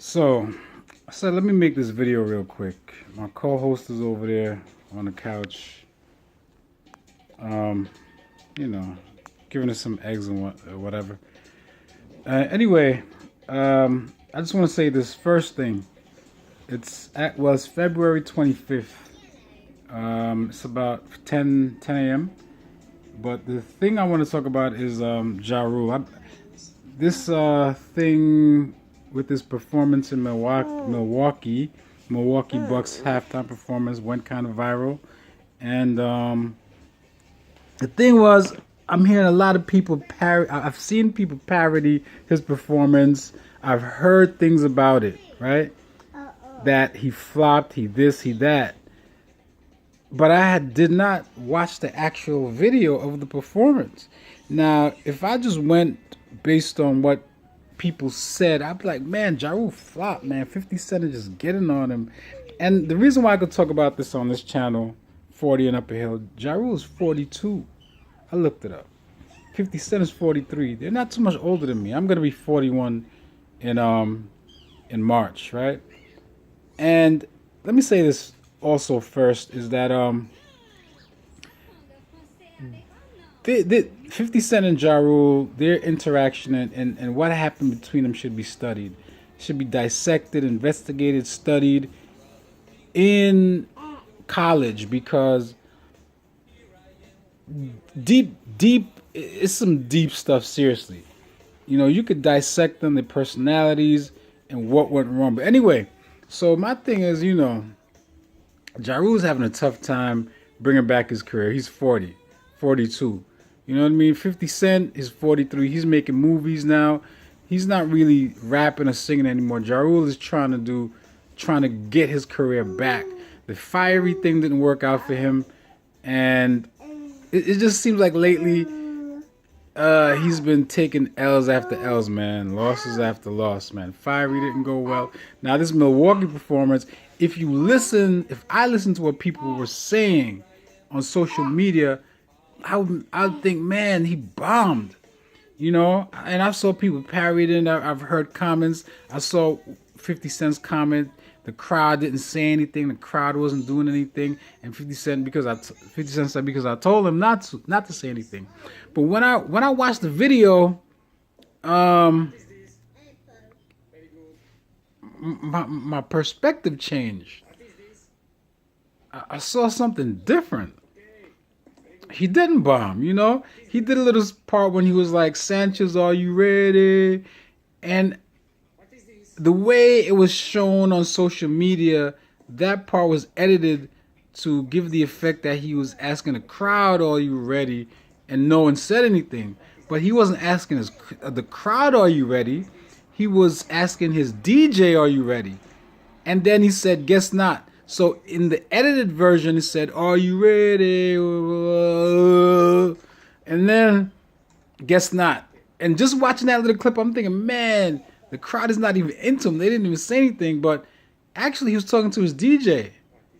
So I said, let me make this video real quick. My co-host is over there on the couch, um, you know, giving us some eggs and whatever. Anyway, I just want to say this first thing. It's February 25th. It's about 10 a.m. But the thing I want to talk about is Ja Rule. This thing with this performance in Milwaukee Bucks halftime performance went kind of viral, and the thing was, I'm hearing a lot of people I've seen people parody his performance. I've heard things about it, right? That he flopped, he this, he that. But did not watch the actual video of the performance. Now, if I just went based on what people said, I'd be like, man, Ja Rule flopped, man. 50 Cent is just getting on him. And the reason why I could talk about this on this channel, 40 and Up a Hill, Ja Rule is 42. I looked it up. 50 Cent is 43. They're not too much older than me. I'm gonna be 41 in March, right? And let me say this also first is that the 50 Cent and Ja Rule, their interaction and what happened between them should be studied, should be dissected, investigated, studied in college, because deep it's some deep stuff, seriously. You know, you could dissect them, their personalities, and what went wrong. But anyway, so my thing is, Ja Rule's having a tough time bringing back his career. He's 40, 42. You know what I mean? 50 Cent is 43. He's making movies now. He's not really rapping or singing anymore. Ja Rule is trying to get his career back. The fiery thing didn't work out for him. And it just seems like lately he's been taking L's after L's, man. Losses after loss, man. Fiery didn't go well. Now, this Milwaukee performance, if I listen to what people were saying on social media, I would think, man, he bombed. And I saw people parodying. I've heard comments. I saw 50 Cent's comment. The crowd didn't say anything. The crowd wasn't doing anything. And 50 Cent said because I told him not to say anything. But when I watched the video, my perspective changed. I saw something different. He didn't bomb, He did a little part when he was like, Sanchez, are you ready? And the way it was shown on social media, that part was edited to give the effect that he was asking the crowd, are you ready? And no one said anything. But he wasn't asking the crowd, are you ready? He was asking his DJ, are you ready? And then he said, guess not. So in the edited version, it said, are you ready? And then, guess not. And just watching that little clip, I'm thinking, man, the crowd is not even into him. They didn't even say anything. But actually, he was talking to his DJ.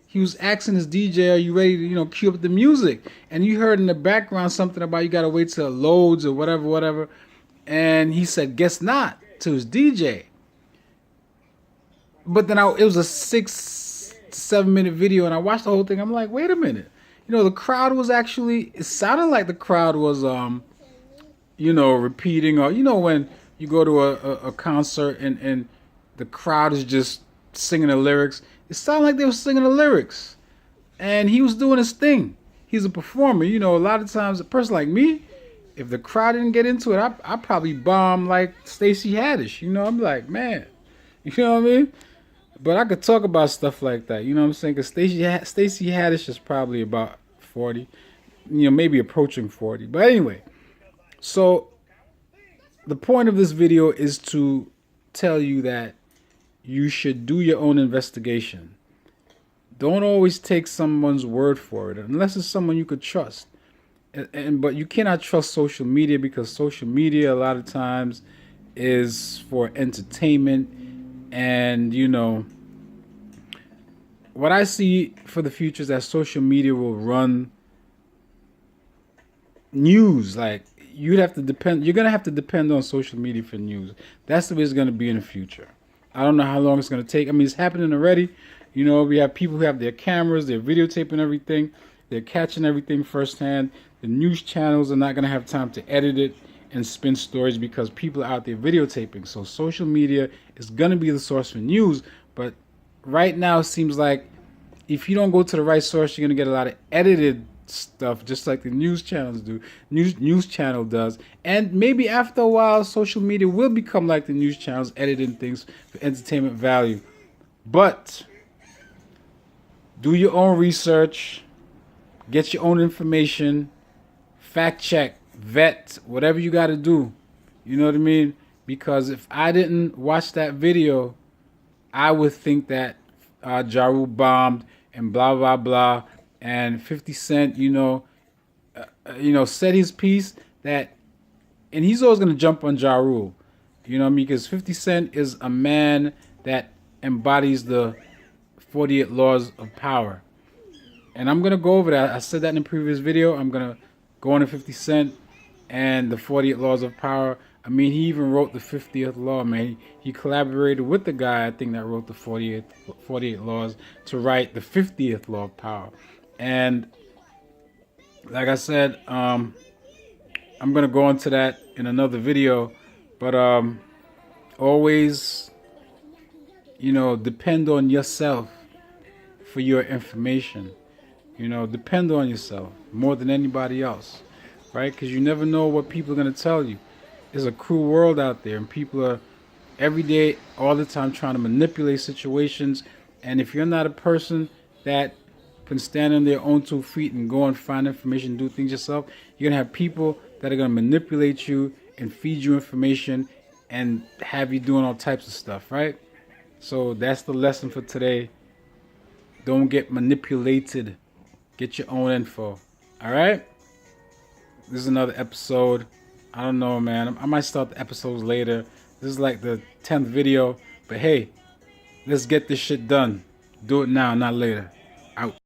He was asking his DJ, are you ready to, cue up the music? And you heard in the background something about you got to wait till it loads or whatever. And he said, guess not, to his DJ. But then it was a 6-7 minute video, and I watched the whole thing. I'm like, wait a minute. The crowd was it sounded like the crowd was, repeating, or, when you go to a concert and the crowd is just singing the lyrics. It sounded like they were singing the lyrics. And he was doing his thing. He's a performer. A lot of times, a person like me, if the crowd didn't get into it, I probably bomb like Stacey Haddish. I'm like, man. You know what I mean? But I could talk about stuff like that. You know what I'm saying? Because Stacey Haddish is probably about 40. Maybe approaching 40. But anyway. So the point of this video is to tell you that you should do your own investigation. Don't always take someone's word for it, unless it's someone you could trust. But you cannot trust social media, because social media a lot of times is for entertainment. And, what I see for the future is that social media will run news. Like, you're going to have to depend on social media for news. That's the way it's going to be in the future. I don't know how long it's going to take. I mean, it's happening already. You know, we have people who have their cameras, they're videotaping everything, they're catching everything firsthand. The news channels are not going to have time to edit it and spin stories because people are out there videotaping. So social media is going to be the source for news. But right now, it seems like if you don't go to the right source, you're going to get a lot of edited stuff, just like the news channels do. News channel does, and maybe after a while, social media will become like the news channels, editing things for entertainment value. But do your own research, get your own information, fact check, vet, whatever you got to do. You know what I mean? Because if I didn't watch that video, I would think that Ja Rule bombed and blah blah blah, and 50 Cent, said his piece that, and he's always gonna jump on Ja Rule, you know what I mean? Because 50 Cent is a man that embodies the 48 laws of power, and I'm gonna go over that. I said that in the previous video. I'm gonna go on to 50 Cent and the 48 laws of power. I mean, he even wrote the 50th law, man. He collaborated with the guy, I think, that wrote the 48 laws to write the 50th law of power. And like I said, I'm going to go into that in another video. But always, depend on yourself for your information. Depend on yourself more than anybody else, right? Because you never know what people are going to tell you. It's a cruel world out there, and people are every day, all the time, trying to manipulate situations. And if you're not a person that can stand on their own 2 feet and go and find information, do things yourself, you're going to have people that are going to manipulate you and feed you information and have you doing all types of stuff, right? So that's the lesson for today. Don't get manipulated. Get your own info. All right? This is another episode. I don't know, man. I might start the episodes later. This is like the 10th video. But hey, let's get this shit done. Do it now, not later. Out.